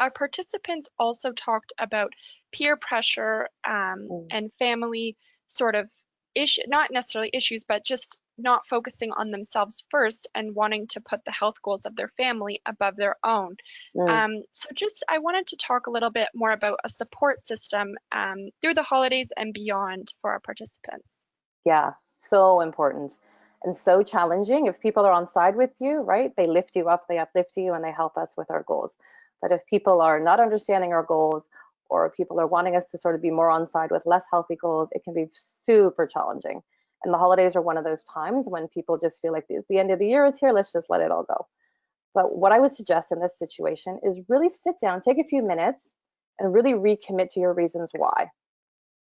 our participants also talked about peer pressure Mm. and family sort of issue, not necessarily issues, but just not focusing on themselves first and wanting to put the health goals of their family above their own. Mm. So just I wanted to talk a little bit more about a support system through the holidays and beyond for our participants. Yeah, so important and so challenging. If people are on side with you, right, they lift you up, they uplift you, and they help us with our goals. But if people are not understanding our goals, or people are wanting us to sort of be more on side with less healthy goals, it can be super challenging. And the holidays are one of those times when people just feel like it's the end of the year, it's here, let's just let it all go. But what I would suggest in this situation is really sit down, take a few minutes, and really recommit to your reasons why.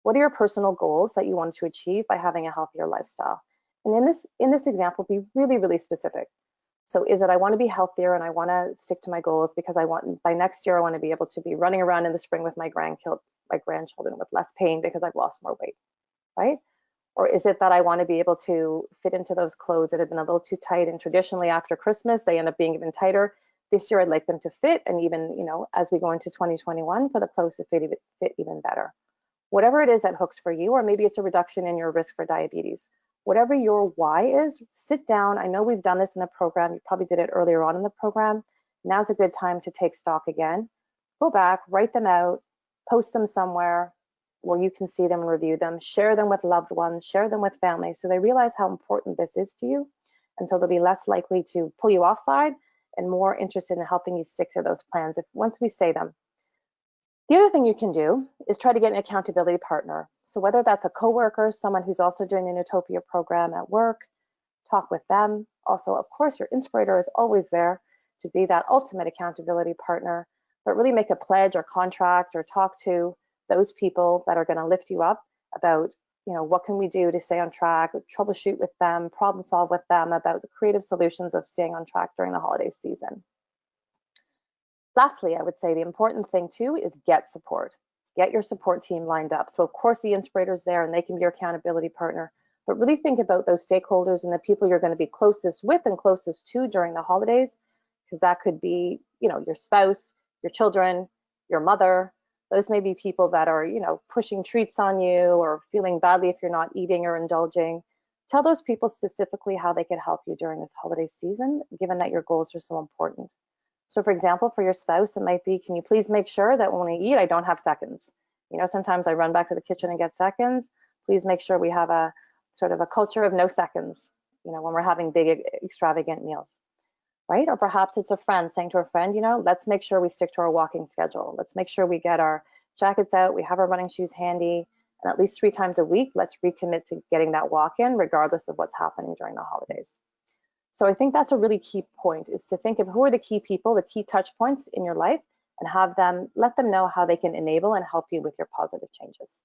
What are your personal goals that you want to achieve by having a healthier lifestyle? And in this example, be really, really specific. So is it I want to be healthier and I want to stick to my goals because I want by next year I want to be able to be running around in the spring with my grandchildren with less pain because I've lost more weight, right? Or is it that I want to be able to fit into those clothes that have been a little too tight and traditionally after Christmas they end up being even tighter. This year I'd like them to fit, and even, as we go into 2021, for the clothes to fit even better. Whatever it is that hooks for you, or maybe it's a reduction in your risk for diabetes. Whatever your why is, sit down. I know we've done this in the program. You probably did it earlier on in the program. Now's a good time to take stock again. Go back, write them out, post them somewhere where you can see them and review them, share them with loved ones, share them with family so they realize how important this is to you. And so they'll be less likely to pull you offside and more interested in helping you stick to those plans if once we say them. The other thing you can do is try to get an accountability partner. So whether that's a coworker, someone who's also doing the Newtopia program at work, talk with them. Also, of course, your inspirator is always there to be that ultimate accountability partner, but really make a pledge or contract or talk to those people that are going to lift you up about, what can we do to stay on track, troubleshoot with them, problem solve with them about the creative solutions of staying on track during the holiday season. Lastly, I would say the important thing too is get support. Get your support team lined up. So of course the inspirator's there and they can be your accountability partner, but really think about those stakeholders and the people you're going to be closest with and closest to during the holidays, because that could be, your spouse, your children, your mother. Those may be people that are, pushing treats on you or feeling badly if you're not eating or indulging. Tell those people specifically how they could help you during this holiday season, given that your goals are so important. So for example, for your spouse, it might be, can you please make sure that when we eat, I don't have seconds? Sometimes I run back to the kitchen and get seconds. Please make sure we have a sort of a culture of no seconds, when we're having big, extravagant meals, right? Or perhaps it's a friend saying to a friend, let's make sure we stick to our walking schedule. Let's make sure we get our jackets out, we have our running shoes handy, and at least 3 times a week, let's recommit to getting that walk in, regardless of what's happening during the holidays. So I think that's a really key point, is to think of who are the key people, the key touch points in your life, and let them know how they can enable and help you with your positive changes.